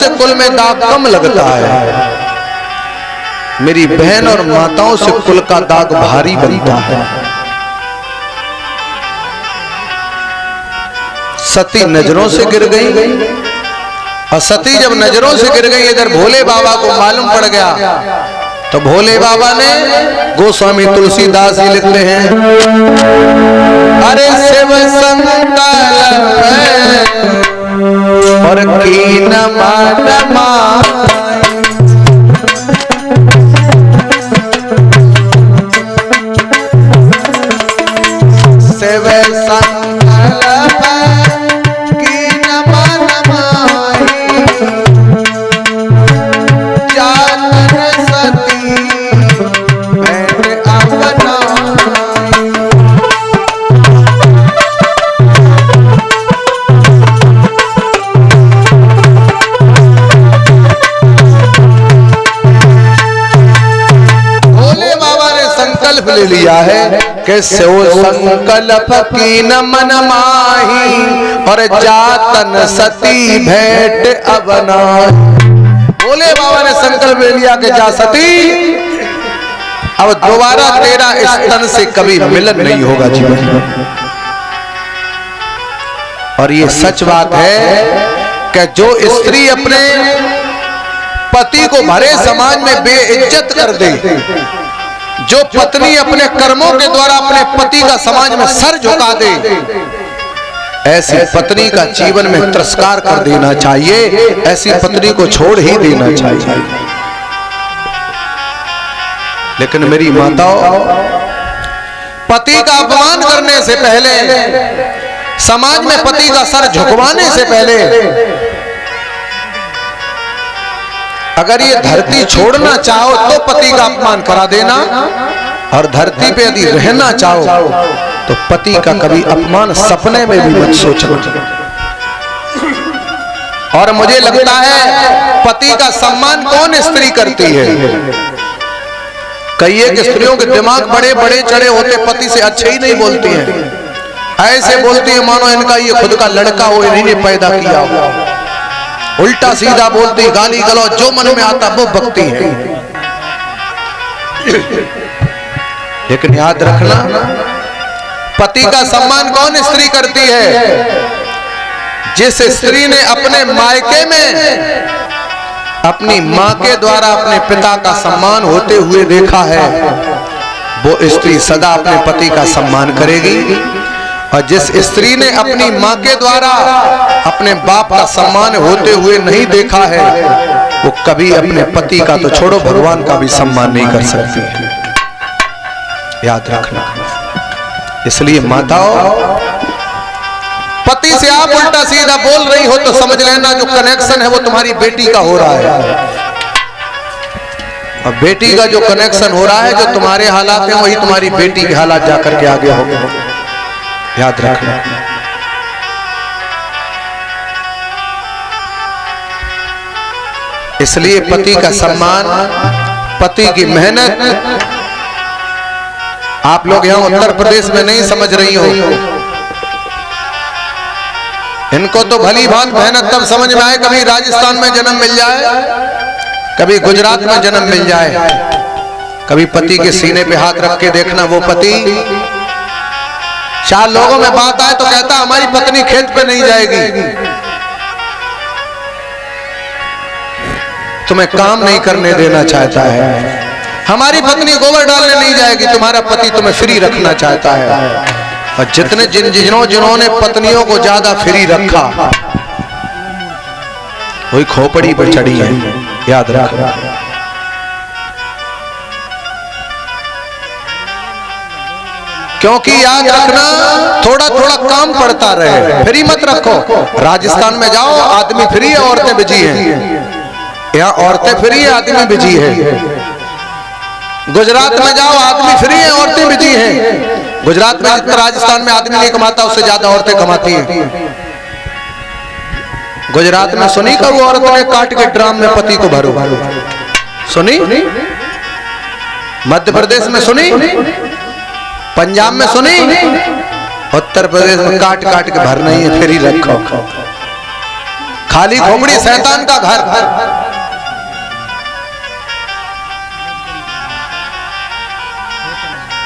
से कुल में दाग कम लगता है, मेरी बहन और माताओं से कुल का दाग भारी बनता है। सती नजरों से गिर गई और सती जब नजरों से गिर गई, इधर भोले बाबा को मालूम पड़ गया तो भोले बाबा ने, गोस्वामी तुलसीदास जी लिखते हैं, अरे शिव संकल्प और कीन मान शिव संकल्प कीन मान जातन सती भेंट अपनाई। भोले बाबा ने संकल्प ले लिया है कि शिव संकल्प कीन मन माही और जातन सती भेंट अपनाई। भोले बाबा ने संकल्प ले लिया कि जा सती, अब दोबारा तेरा इस तन से कभी मिलन नहीं होगा जीवन में। और ये सच बात है कि जो स्त्री अपने पति को भरे समाज में बेइज्जत कर दे, जो पत्नी अपने कर्मों के द्वारा अपने पति का समाज में सर झुका दे, ऐसी पत्नी का जीवन में तिरस्कार कर देना चाहिए, ऐसी पत्नी को छोड़ ही देना चाहिए। लेकिन मेरी माताओं, पति का अपमान करने से पहले, समाज में पति का सर झुकवाने से पहले, अगर ये धरती छोड़ना चाहो तो पति का अपमान करा देना, और धरती पे यदि रहना चाहो तो पति का कभी अपमान सपने में भी मत सोचना। और मुझे लगता है पति का सम्मान कौन स्त्री करती है? कई एक स्त्रियों के दिमाग बड़े बड़े चढ़े होते, पति से अच्छे ही नहीं बोलती हैं, ऐसे बोलती है मानो इनका ये खुद का लड़का हो, इन्हीं पैदा किया हो। उल्टा सीधा बोलती, गाली गलौज जो मन में आता वो बकती है। लेकिन याद रखना, पति का सम्मान कौन स्त्री करती है? जिस स्त्री ने अपने मायके में अपनी मां के द्वारा अपने पिता का सम्मान होते हुए देखा है, वो स्त्री सदा अपने पति का सम्मान करेगी। और जिस स्त्री ने अपनी मां के द्वारा अपने बाप का सम्मान होते हुए नहीं देखा है, वो कभी अपने पति का तो छोड़ो भगवान का भी सम्मान नहीं कर सकती है। याद रखना। इसलिए माताओं, पति से आप उल्टा सीधा बोल रही हो तो समझ लेना जो कनेक्शन है वो तुम्हारी बेटी का हो रहा है, और बेटी का जो कनेक्शन हो रहा है, जो तुम्हारे हालात हैं वही तुम्हारी बेटी के हालात जाकर के आगे होंगे। याद रखना। इसलिए पति का सम्मान, पति की मेहनत, आप लोग यहां उत्तर प्रदेश में नहीं समझ रही हो, इनको तो भली भांत मेहनत तब समझ में आए कभी राजस्थान में जन्म मिल जाए, कभी गुजरात में जन्म मिल जाए, कभी पति के सीने पे हाथ रख के देखना, वो पति 4 लोगों में बात आए तो कहता हमारी पत्नी खेत पे नहीं जाएगी, तुम्हें काम नहीं करने देना चाहता है, हमारी पत्नी गोबर डालने नहीं जाएगी, तुम्हारा पति तुम्हें फ्री रखना चाहता है। और जितने जिन्होंने पत्नियों को ज्यादा फ्री रखा वही खोपड़ी पर चढ़ी है। याद रख। क्योंकि याद रखना, थोड़ा थोड़ा काम पड़ता रहे, फ्री मत रखो। राजस्थान में जाओ, आदमी फ्री है, औरतें बिजी हैं। यहाँ औरतें फ्री है, आदमी बिजी है। गुजरात में जाओ, आदमी फ्री है, औरतें बिजी हैं। गुजरात में जितना राजस्थान में आदमी नहीं कमाता उससे ज्यादा औरतें कमाती हैं। गुजरात में सुनी का वो औरत ने काट के ड्राम में पति को भरो, सुनी? मध्य प्रदेश में सुनी, पंजाब में सुनी, उत्तर प्रदेश में काट काट के भरना ही है, फिर ही रखो। खाली खोपड़ी शैतान का घर।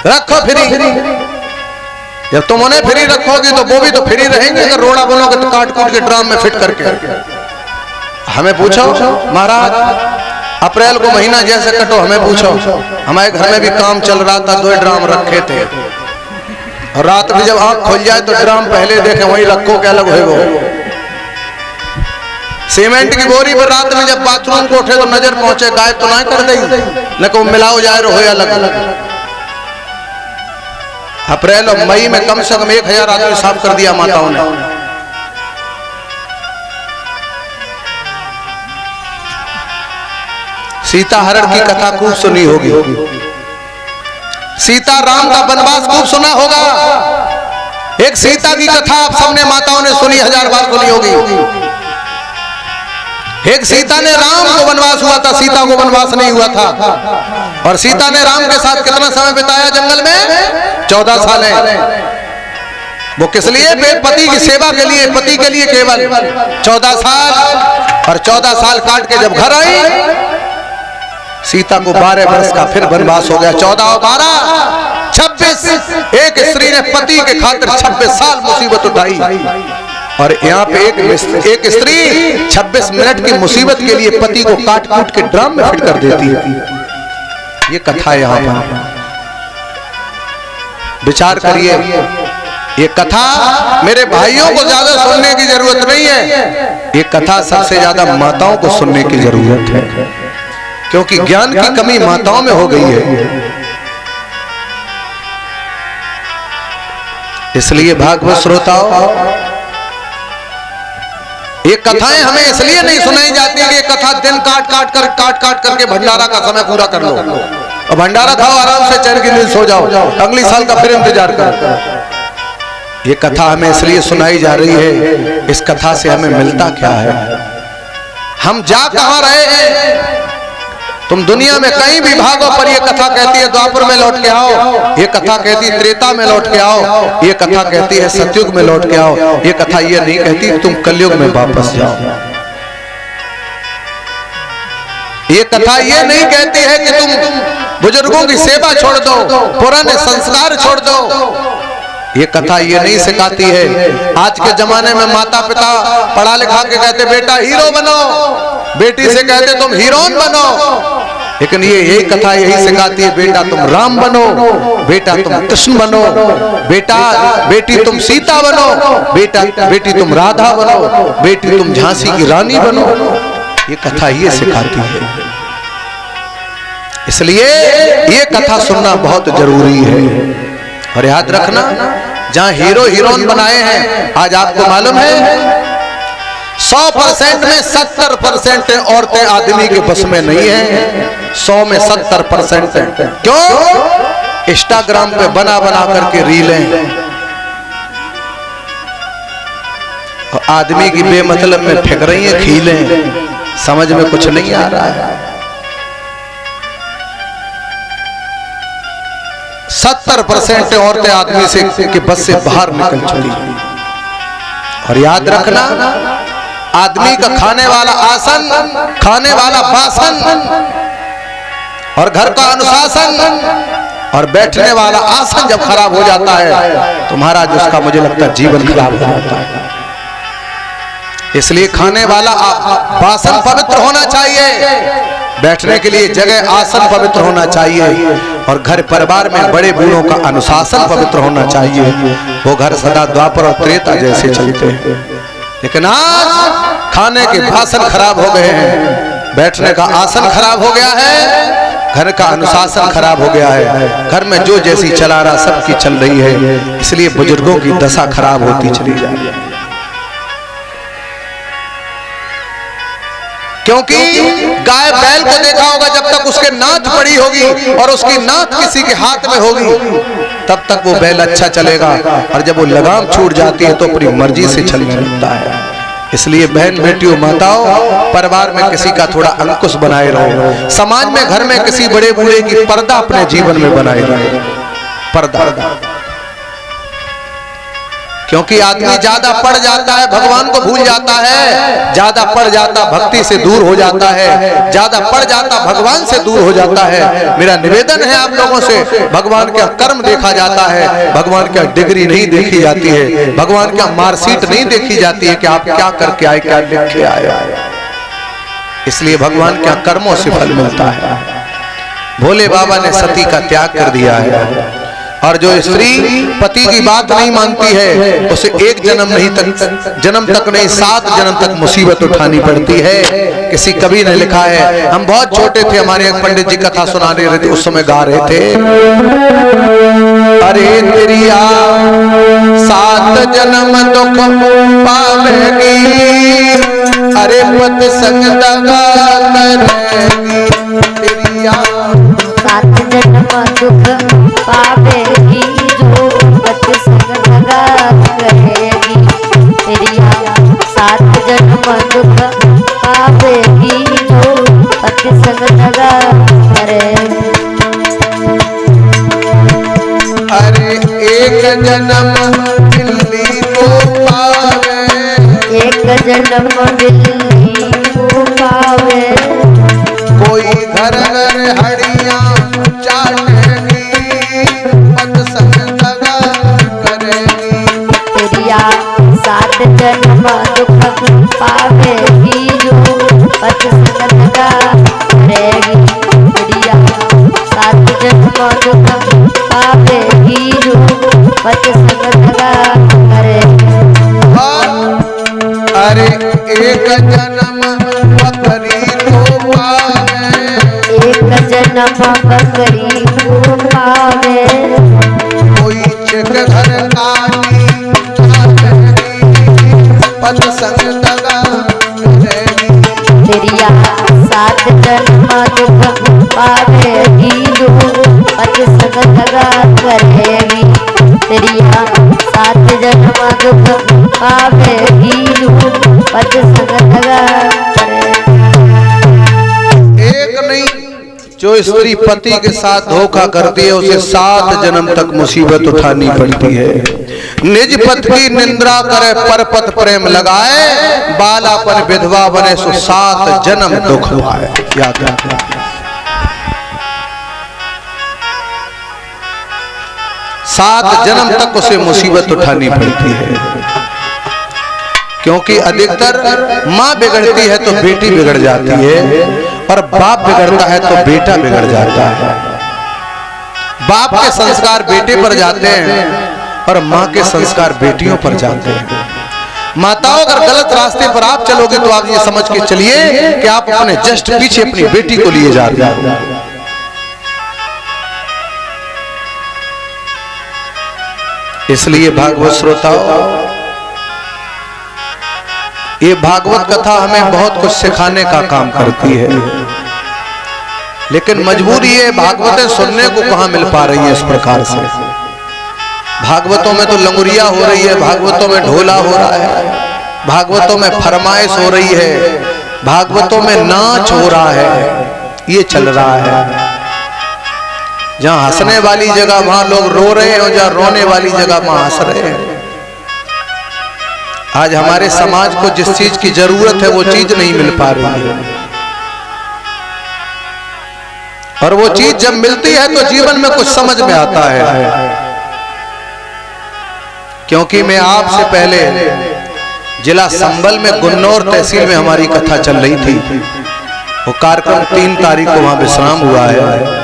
रखो फ्री, जब तुम उन्हें फ्री रखोगे तो वो भी तो फ्री रहेंगे। अगर रोड़ा बनोगे तो काट कूट के ड्राम में फिट करके। हमें पूछो महाराज, अप्रैल को महीना जैसे कटो, हमें पूछो, हमारे घर में भी काम चल रहा था, 2 ड्राम रखे थे। और रात में जब आंख खुल जाए तो ड्राम पहले देखे वहीं रखो, क्या अलग हो। सीमेंट की बोरी पर रात में जब बाथरूम को उठे तो नजर पहुंचे, गायब तो ना कर देगी, न को मिलाओ जाए हो अलग अलग। अप्रैल और मई में कम से कम 1000 आदमी साफ कर दिया माताओं ने। सीता हरण की कथा खूब सुनी होगी, सीता राम का वनवास खूब सुना होगा। एक सीता की कथा आप सबने माताओं ने सुनी, 1000 बार सुनी होगी। एक सीता ने राम को वनवास हुआ था, सीता को वनवास नहीं हुआ था। और सीता ने राम के साथ कितना समय बिताया जंगल में? 14 साल। वो किस लिए? पति की सेवा के लिए, पति के लिए केवल 14 साल। और 14 साल काट के जब घर आई सीता को 12 वर्ष का फिर वनवास हो गया। 14 और 12 26। एक स्त्री ने पति के खातिर 26 साल मुसीबत उठाई। और यहाँ पे एक स्त्री 26 मिनट की मुसीबत के लिए पति को काट कूट के ड्राम में फिट कर देती है। ये कथा है। यहाँ पर विचार करिए, ये कथा मेरे भाइयों को ज्यादा सुनने की जरूरत नहीं है, ये कथा सबसे ज्यादा माताओं को सुनने की जरूरत है, क्योंकि ज्ञान की कमी माताओं में हो गई है। इसलिए भागवत श्रोताओं, ये कथाएं हमें इसलिए नहीं सुनाई जाती कि ये कथा दिन काट काट करके भंडारा का समय पूरा कर लो और भंडारा खाओ, आराम से चैन की नींद सो जाओ, अगली साल का फिर इंतजार करो। ये कथा हमें इसलिए सुनाई जा रही है, इस कथा से हमें मिलता क्या है, हम जा कहां रहे हैं। तुम दुनिया में कहीं भी भागो, पर ये कथा कहती है द्वापर में लौट के आओ, ये कथा कहती है त्रेता में लौट के आओ, ये कथा कहती है सतयुग में लौट के आओ। ये कथा ये नहीं कहती तुम कलयुग में वापस जाओ। ये कथा ये नहीं कहती है कि तुम बुजुर्गों की सेवा छोड़ दो, पुराने संस्कार छोड़ दो। ये कथा ये नहीं सिखाती है। आज के जमाने में माता पिता पढ़ा लिखा के कहते बेटा हीरो बनो, बेटी से कहते तुम हीरोइन बनो, लेकिन ये कथा यही सिखाती है बेटा तुम राम बनो, बेटा तुम कृष्ण बनो, बेटी तुम सीता बनो, बेटी तुम राधा बनो, बेटी तुम झांसी की रानी बनो। ये कथा ये सिखाती है। इसलिए ये कथा सुनना बहुत जरूरी है। और याद रखना, जहां हीरो हीरोइन बनाए हैं, आज आपको मालूम है 100% में 70% औरतें आदमी के बस में नहीं है। 100 में 70% है। क्यों? इंस्टाग्राम पे बना करके रीलें, और आदमी की बेमतलब में फेंक रही है खीलें, समझ में कुछ नहीं आ रहा है। 70% औरतें आदमी से के बस से बाहर निकल चुकी। और याद रखना, आदमी का खाने वाला आसन, खाने वाला बासन, और घर का अनुशासन और बैठने वाला आसन जब खराब हो जाता है तो महाराज उसका मुझे लगता है जीवन खराब हो जाता है। इसलिए खाने वाला बासन पवित्र होना चाहिए, बैठने के लिए जगह आसन पवित्र होना चाहिए, और घर परिवार में बड़े बूढ़ों का अनुशासन पवित्र होना चाहिए। वो घर सदा द्वापर और त्रेता जैसे चलते हैं। लेकिन आज खाने के बासन खराब हो गए हैं, बैठने का आसन खराब हो गया है, घर का अनुशासन खराब हो गया है, घर में जो जैसी चला रहा सबकी चल रही है। इसलिए बुजुर्गों की दशा खराब होती चली जा रही है। क्योंकि गाय बैल को देखा होगा, जब तक उसके नाथ पड़ी होगी और उसकी नाथ किसी के हाथ में होगी तब तक वो बैल अच्छा चलेगा, और जब वो लगाम छूट जाती है तो अपनी मर्जी से चलने लगता है। इसलिए बहन बेटियों माताओं, परिवार में किसी का थोड़ा अंकुश बनाए रहो, समाज में घर में किसी बड़े बूढ़े की पर्दा अपने जीवन में बनाए रहो। पर्दा क्योंकि आदमी ज्यादा पढ़ जाता है भगवान को भूल जाता है, ज्यादा पढ़ जाता भक्ति से दूर हो जाता है, ज्यादा पढ़ जाता भगवान से दूर हो जाता है। मेरा निवेदन है आप लोगों से, भगवान का कर्म देखा जाता है, भगवान का डिग्री नहीं देखी जाती है, भगवान का मार्कशीट नहीं देखी जाती है कि आप क्या करके आए, क्या लिख के आए। इसलिए भगवान के कर्मों से फल मिलता है। भोले बाबा ने सती का त्याग कर दिया है, और जो स्त्री पति की बात नहीं मानती है उसे एक जन्म तक नहीं 7 जन्म तक मुसीबत उठानी पड़ती है। किसी कवि ने लिखा है, हम बहुत छोटे थे, हमारे एक पंडित जी कथा सुना रहे थे, उस समय गा रहे थे, अरे तेरिया 7 जन्म दुख पावेगी, अरे पत संग दगा करेगी, तेरिया 7 जन्म दुख पावेगी, जो पत संग दगा करेगी, तेरिया 7 जन्म दुख पावेगी, जो पत संग दगा करेगी। अरे एक जन्म बिल्ली को पावे, एक जन्म बिल्ली को पावे, कोई घर घर हड़ियां चाटेगी, पत संग दगा करेगी, तेरिया 7 जन्म दुख पावेगी, जो पत संग दगा करेगी, तेरिया 7 जन्म दुख पावेगी, जो पत संग दगा करेगी। अरे एक जन्म बकरी को पावे, एक जन्म बकरी को पावे, कोई चिक घर काली चाटेगी, पत संग दगा करेगी, तेरिया 7 जन्म दुख पावेगी, जो पत संग दगा करेगी, तेरिया 7 जन्म दुख पावेगी, जो पत संग दगा करेगी। एक नहीं, जो स्त्री पति के साथ धोखा करती है उसे 7 जन्म तक मुसीबत उठानी पड़ती है। निज पति की निंदा करे परपत प्रेम लगाए, बालापन विधवा बने सो 7 जन्म दुख पाए। याद रखना, 7 जन्म तक उसे मुसीबत उठानी पड़ती है। क्योंकि अधिकतर माँ बिगड़ती है तो बेटी बिगड़ जाती है, और बाप बिगड़ता है तो बेटा बिगड़ जाता है। बाप के संस्कार बेटे पर जाते हैं और माँ के संस्कार बेटियों पर जाते हैं। माताओं, अगर गलत रास्ते पर आप चलोगे तो आप ये समझ के चलिए कि आप अपने जस्ट पीछे अपनी बेटी को लिए जा रहे हो। इसलिए भागवत श्रोताओं, ये भागवत कथा हमें बहुत कुछ सिखाने का काम करती है, लेकिन मजबूरी है, भागवतें सुनने को कहां मिल पा रही है इस प्रकार से। भागवतों में तो लंगुरिया हो रही है, भागवतों में ढोला हो रहा है, भागवतों में फरमाइश हो रही है, भागवतों में नाच हो रहा है, ये चल रहा है। जहां हंसने वाली जगह वहां लोग रो रहे हैं, और जहां रोने वाली जगह वहां हंस रहे हैं। आज हमारे समाज को जिस चीज की जरूरत है वो चीज नहीं मिल पा रही है, और वो चीज जब मिलती है तो जीवन में कुछ समझ में आता है। क्योंकि मैं आपसे पहले जिला संभल में गुन्नौर तहसील में हमारी कथा चल रही थी, वो कार्यक्रम 3 तारीख को वहां विश्राम हुआ है,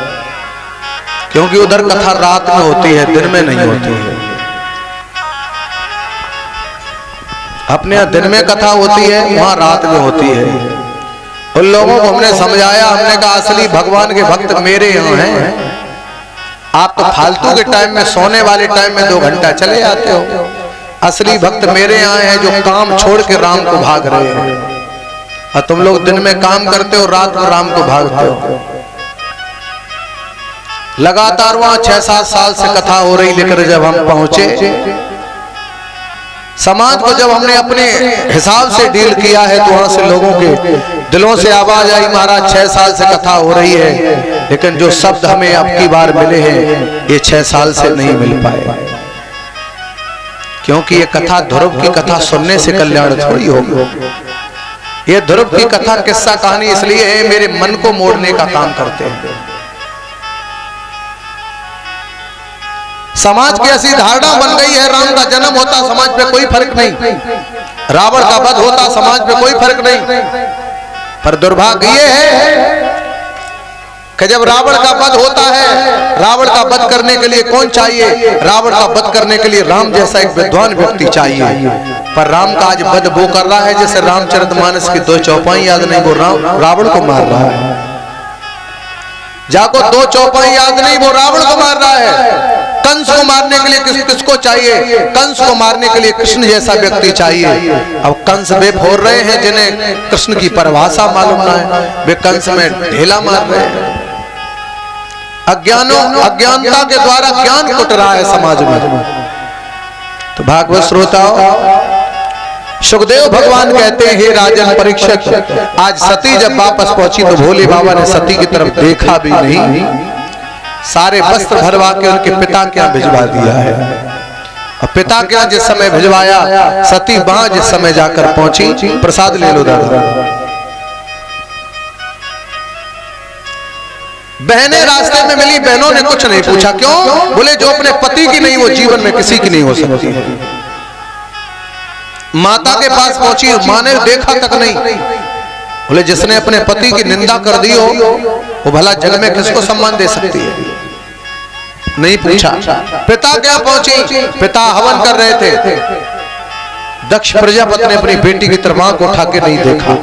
क्योंकि उधर कथा रात में होती है, दिन में नहीं होती है। अपने यहाँ दिन में कथा होती है, वहां रात में होती है। उन लोगों को हमने समझाया, हमने कहा असली भगवान के भक्त मेरे यहाँ हैं, आप तो फालतू के टाइम में, सोने वाले टाइम में 2 घंटा चले आते हो। असली भक्त मेरे यहाँ हैं जो काम छोड़ के राम को भाग रहे हैं, और तुम लोग दिन में काम करते हो, रात को राम को भागते हो। लगातार वहां 6-7 साल से कथा हो रही, लेकर जब हम पहुंचे समाज को, जब हमने अपने हिसाब से डील किया है, तो वहां से लोगों के दिलों से आवाज आई, महाराज 6 साल से कथा हो रही है, लेकिन जो शब्द हमें अब की बार मिले हैं ये 6 साल से नहीं मिल पाए। क्योंकि ये कथा ध्रुव की कथा सुनने से कल्याण थोड़ी होगी। ये ध्रुव की कथा किस्सा कहानी इसलिए है मेरे मन को मोड़ने का काम करते हैं। समाज की ऐसी धारणा बन गई है राम का जन्म होता समाज पे कोई फर्क नहीं, रावण का वध होता समाज पे कोई फर्क नहीं। पर दुर्भाग्य ये है कि जब रावण का वध होता है, रावण का वध करने के लिए कौन चाहिए? रावण का वध करने के लिए राम जैसा एक विद्वान व्यक्ति चाहिए। पर राम का आज वध वो कर रहा है जैसे रामचरितमानस की 2 चौपाई याद नहीं, वो रावण को मार रहा है। जाको 2 चौपाई याद नहीं, वो रावण को मार रहा है। कंस को मारने के लिए किसको चाहिए? कंस को मारने के लिए कृष्ण जैसा व्यक्ति चाहिए। अब कंस वे फोड़ रहे हैं जिन्हें कृष्ण की परिभाषा मालूम ना है, वे कंस में ढेला मार रहे हैं। अज्ञानता के द्वारा ज्ञान कुट रहा है समाज में। तो भागवत श्रोताओ, सुखदेव भगवान कहते हैं, हे राजन परीक्षक, आज सती जब वापस पहुंची तो भोले बाबा ने सती की तरफ देखा भी नहीं, सारे वस्त्र भरवा के उनके पिता के यहाँ भिजवा दिया है। और पिता के यहाँ जिस समय भिजवाया, सती वहां जिस समय जाकर पहुंची, प्रसाद ले लो दादा। बहनें रास्ते में मिली, बहनों ने कुछ नहीं पूछा। क्यों? बोले जो अपने पति की नहीं वो जीवन में किसी की नहीं हो सकती। माता के पास पहुंची, मां ने देखा तक नहीं। बोले जिसने अपने पति की निंदा कर दी हो वो भला जग में किसको सम्मान दे सकती है? नहीं पूछा। पिता क्या पहुंची, पिता हवन कर रहे थे। दक्ष प्रजापति ने अपनी बेटी की तरफ आंख उठा के नहीं देखा।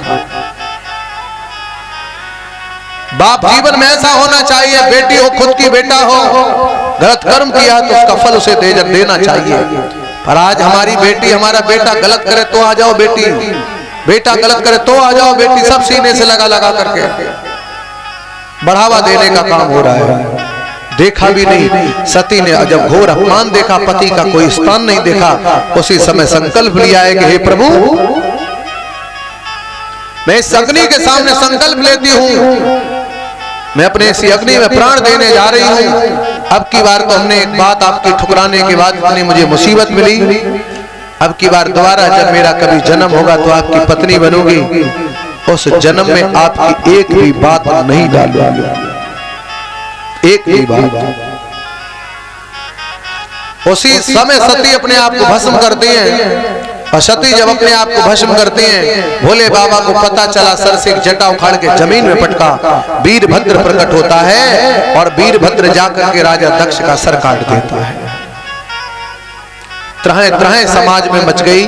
बाप जीवन में ऐसा होना चाहिए, बेटी हो खुद की बेटा हो, गलत कर्म किया तो उसका फल उसे देना चाहिए। पर आज हमारी बेटी हमारा बेटा गलत करे तो आ जाओ बेटी, बेटा गलत करे तो आ जाओ बेटी, सब सीने से लगा लगा करके बढ़ावा देने का काम हो रहा है। देखा भी नहीं। सती ने जब घोर अपमान देखा, पति का कोई स्थान नहीं देखा, उसी समय संकल्प लिया है कि हे प्रभु, मैं इस अग्नि के सामने संकल्प लेती हूं, मैं अपने इसी अग्नि में प्राण देने जा रही हूं। अब की बार तो हमने एक बात आपकी ठुकराने के बाद इतनी मुझे मुसीबत मिली, अब की बार दोबारा जब मेरा कभी जन्म होगा तो आपकी पत्नी बनूंगी, उस जन्म में आपकी एक भी बात नहीं डालूंगी, एक भी बात। उसी समय सती अपने आप को भस्म करती हैं। और सती जब अपने आप को भस्म करती हैं, भोले बाबा को पता चला, सर से एक जटा उखाड़ के जमीन में पटका, वीरभद्र प्रकट होता है और वीरभद्र जाकर के राजा दक्ष का सर काट देता है। त्रहे त्रहे समाज में मच गई।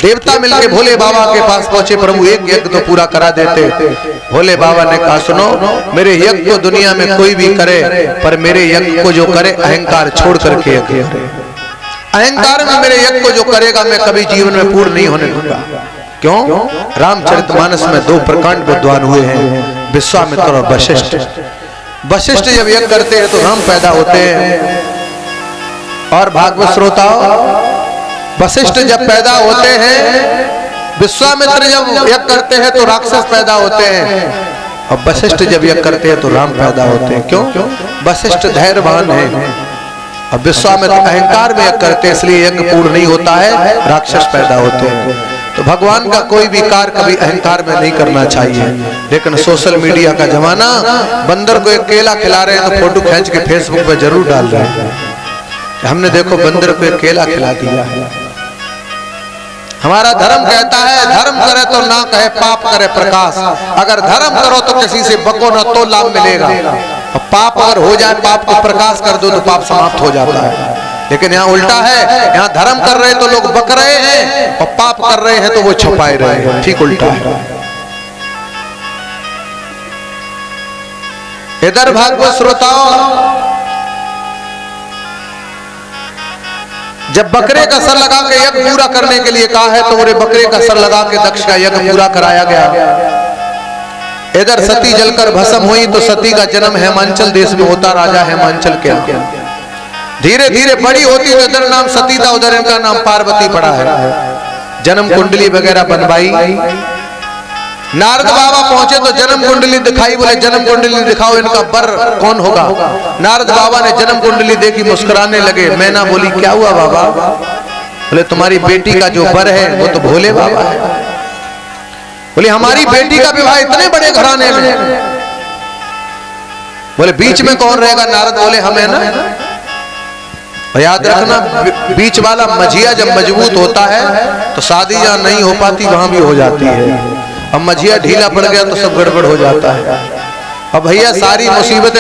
देवता मिलके भोले बाबा के पास पहुंचे, प्रभु एक यज्ञ तो पूरा करा देते। भोले बाबा ने कहा, सुनो, मेरे यज्ञ को दुनिया में कोई भी करे, पर मेरे यज्ञ को जो करे अहंकार छोड़ करके यज्ञ करे। अहंकार में मेरे यज्ञ को जो करेगा मैं कभी जीवन में पूर्ण नहीं होने दूंगा। क्यों? रामचरितमानस में 2 प्रकांड विद्वान हुए हैं, विश्वामित्र और वशिष्ठ। वशिष्ठ जब यज्ञ करते हैं तो राम पैदा होते हैं। और भागवत श्रोताओ, वशिष्ठ जब पैदा होते हैं, विश्वामित्र जब यज्ञ करते हैं तो राक्षस पैदा होते हैं, और वशिष्ठ जब यज्ञ करते हैं तो राम पैदा होते हैं। क्यों? वशिष्ठ धैर्यवान है और विश्वामित्र अहंकार में यज्ञ करते हैं, इसलिए यज्ञ पूर्ण नहीं होता है, राक्षस पैदा होते हैं। तो भगवान का कोई भी कार्य कभी अहंकार में नहीं करना चाहिए। लेकिन सोशल मीडिया का जमाना, बंदर को एक केला खिला रहे हैं तो फोटो खींच के फेसबुक पे जरूर डाल रहे हैं, हमने देखो बंदर को एक केला खिला दिया है। हमारा धर्म कहता है धर्म करे तो ना कहे, पाप करे प्रकाश। अगर धर्म करो तो किसी से बको ना तो लाभ मिलेगा, और पाप अगर हो जाए, पाप को प्रकाश कर दो तो पाप समाप्त हो जाता है। लेकिन यहाँ उल्टा है, यहाँ धर्म कर रहे तो लोग बक रहे हैं, और पाप कर रहे हैं तो वो छुपाए रहे हैं। ठीक उल्टा है। इधर भागवत श्रोताओ, जब बकरे का सर लगा के यज्ञ पूरा करने के लिए कहा है तो बकरे का सर लगा के दक्ष का यज्ञ पूरा कराया गया। इधर सती जलकर भस्म हुई तो सती का जन्म हेमांचल देश में होता, राजा हेमांचल के यहाँ। धीरे धीरे बड़ी होती तो इधर नाम सती था, उधर इनका नाम पार्वती पड़ा है। जन्म कुंडली वगैरह बनवाई। नारद बाबा पहुंचे तो जन्म कुंडली दिखाई, बोले जन्म कुंडली दिखाओ, इनका बर कौन होगा। नारद बाबा ने जन्म कुंडली देखी, मुस्कुराने लगे। मैना बोली क्या हुआ बाबा, बोले तुम्हारी बेटी का जो वर है वो तो भोले बाबा है। बोले हमारी बेटी का विवाह इतने बड़े घराने में, बोले बीच में कौन रहेगा? नारद बोले हम है ना। और याद रखना बीच वाला मझिया जब मजबूत होता है तो शादी जहां नहीं हो पाती वहां भी हो जाती है। अब मझिया ढीला पड़ गया तो सब गड़बड़ हो जाता है। अब भैया सारी मुसीबतें